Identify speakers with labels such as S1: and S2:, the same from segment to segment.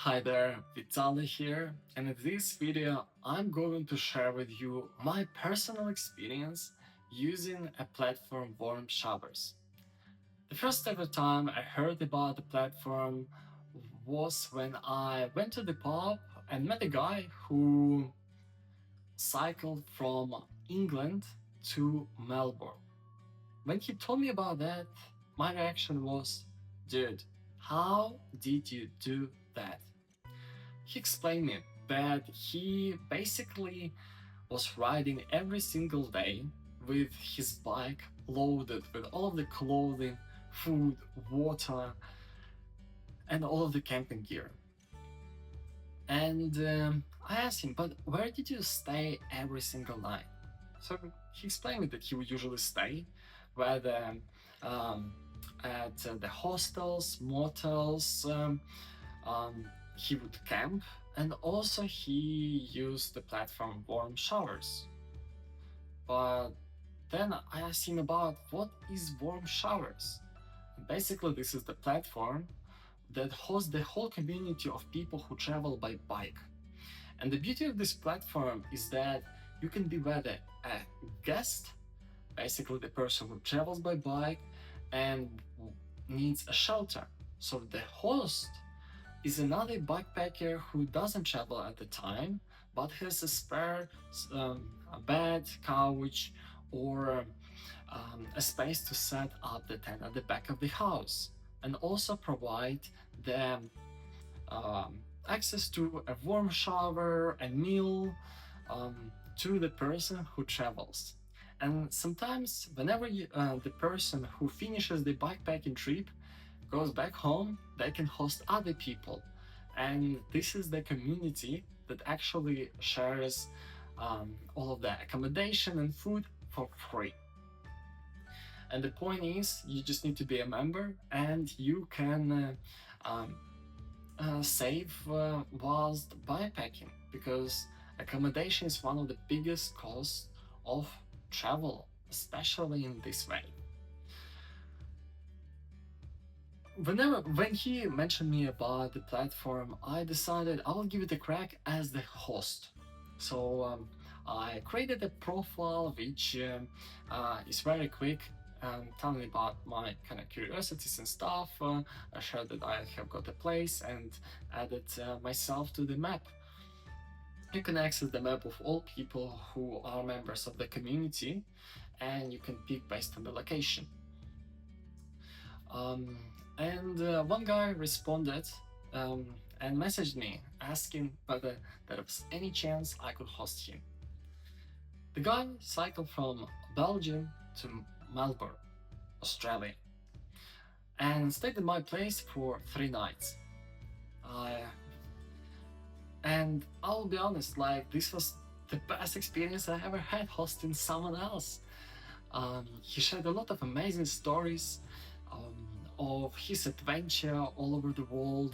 S1: Hi there, Vitaly here, and in this video I'm going to share with you my personal experience using a platform Warmshowers. The first ever time I heard about the platform was when I went to the pub and met a guy who cycled from England to Melbourne. When he told me about that, my reaction was, dude, how did you do that? He explained me that he basically was riding every single day with his bike loaded with all of the clothing, food, water, and all of the camping gear. And I asked him, but where did you stay every single night? So he explained me that he would usually stay whether um, at the hostels, motels, he would camp, and also he used the platform Warmshowers. But then I asked him about what is Warmshowers. Basically, this is the platform that hosts the whole community of people who travel by bike. And the beauty of this platform is that you can be whether a guest, basically the person who travels by bike and needs a shelter. So the host is another backpacker who doesn't travel at the time but has a spare a bed, couch, or a space to set up the tent at the back of the house, and also provide them access to a warm shower and meal to the person who travels. And sometimes, whenever the person who finishes the backpacking trip goes back home, they can host other people. And this is the community that actually shares all of the accommodation and food for free. And the point is, you just need to be a member and you can save whilst backpacking, because accommodation is one of the biggest costs of travel, especially in this way. When he mentioned me about the platform, I decided I will give it a crack as the host. So I created a profile which is very quick, telling about my kind of curiosities and stuff. I shared that I have got a place and added myself to the map. You can access the map of all people who are members of the community, and you can pick based on the location. And one guy responded and messaged me asking whether there was any chance I could host him. The guy cycled from Belgium to Melbourne, Australia, and stayed at my place for 3 nights. And I'll be honest, like, this was the best experience I ever had hosting someone else. He shared a lot of amazing stories of his adventure all over the world,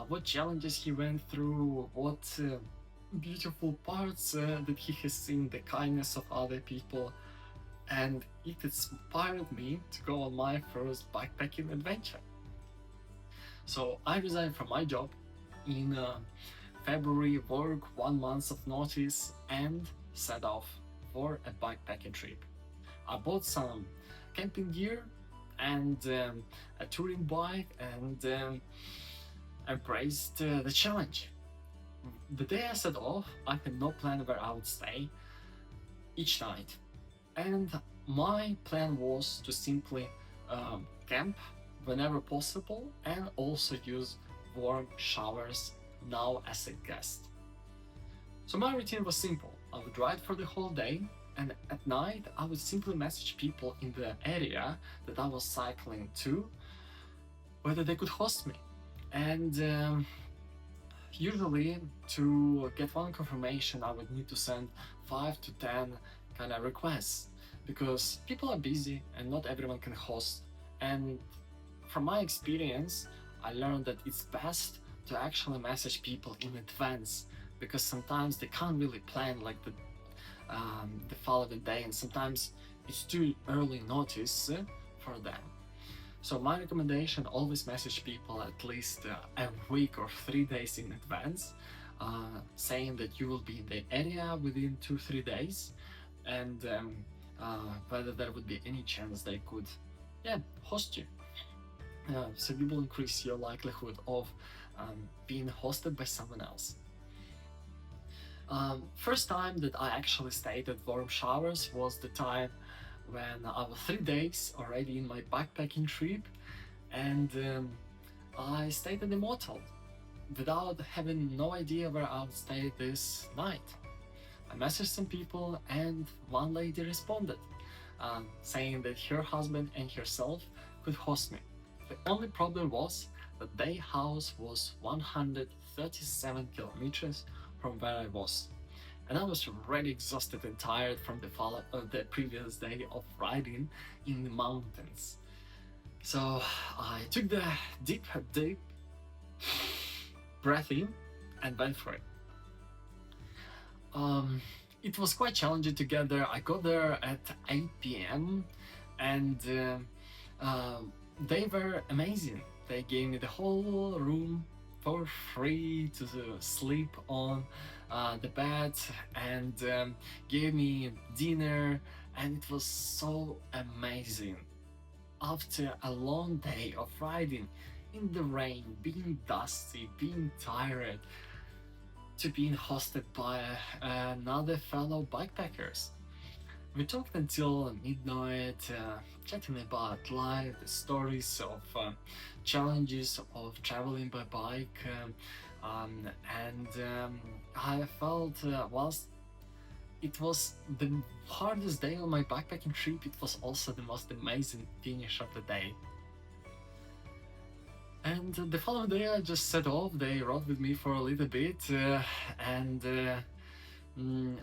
S1: what challenges he went through, what beautiful parts that he has seen, the kindness of other people, and it inspired me to go on my first backpacking adventure. So I resigned from my job in February, work 1 month of notice, and set off for a backpacking trip. I bought some camping gear and a touring bike, and embraced the challenge. The day I set off, I had no plan where I would stay each night, and my plan was to simply camp whenever possible and also use Warmshowers now as a guest. So my routine was simple. I would ride for the whole day, and at night I would simply message people in the area that I was cycling to whether they could host me. And usually, to get one confirmation, I would need to send 5 to 10 kind of requests, because people are busy and not everyone can host. And from my experience, I learned that it's best to actually message people in advance, because sometimes they can't really plan like the following day, and sometimes it's too early notice for them. So my recommendation, always message people at least a week or 3 days in advance, saying that you will be in the area within 2-3 days, and whether there would be any chance they could, yeah, host you. So you will increase your likelihood of being hosted by someone else. First time that I actually stayed at Warmshowers was the time when I was 3 days already in my backpacking trip, and I stayed at the motel without having no idea where I would stay this night. I messaged some people, and one lady responded, saying that her husband and herself could host me. The only problem was that their house was 137 kilometers from where I was, and I was already exhausted and tired from the previous day of riding in the mountains. So I took the deep breath in and went for it. It was quite challenging to get there. I got there at 8 p.m. and they were amazing. They gave me the whole room for free to sleep on the bed, and gave me dinner, and it was so amazing. After a long day of riding in the rain, being dusty, being tired, to being hosted by another fellow bikepackers. We talked until midnight, chatting about life, the stories of challenges of traveling by bike, and I felt whilst it was the hardest day on my backpacking trip, it was also the most amazing finish of the day. And the following day I just set off. They rode with me for a little bit, and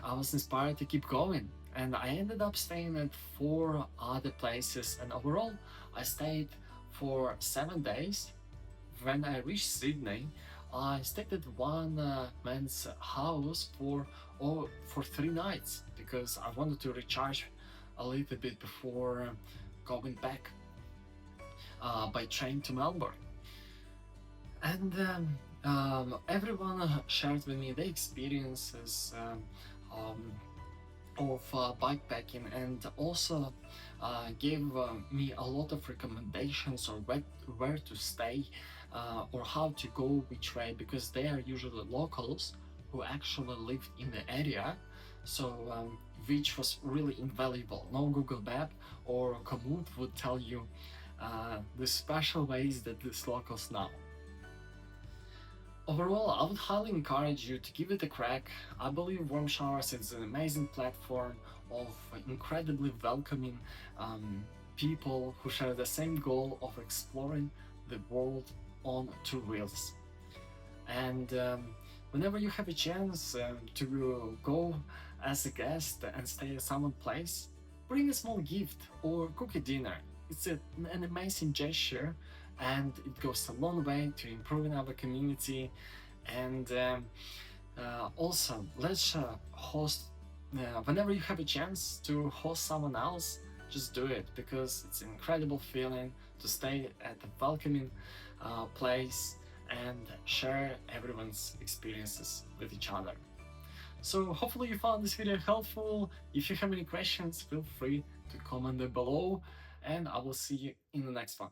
S1: I was inspired to keep going. And I ended up staying at 4 other places, and overall I stayed for 7 days. When I reached Sydney, I stayed at one man's house for 3 nights because I wanted to recharge a little bit before going back by train to Melbourne. And everyone shared with me their experiences of bikepacking, and also gave me a lot of recommendations on where to stay, or how to go which way, because they are usually locals who actually lived in the area. So which was really invaluable. No Google Map or Komoot would tell you the special ways that these locals know. Overall, I would highly encourage you to give it a crack. I believe Warmshowers is an amazing platform of incredibly welcoming people who share the same goal of exploring the world on 2 wheels. And whenever you have a chance to go as a guest and stay at someone's place, bring a small gift or cook a dinner. It's an amazing gesture, and it goes a long way to improving our community. And also, let's host, whenever you have a chance to host someone else, just do it, because it's an incredible feeling to stay at a welcoming place and share everyone's experiences with each other. So hopefully you found this video helpful. If you have any questions, feel free to comment them below, and I will see you in the next one.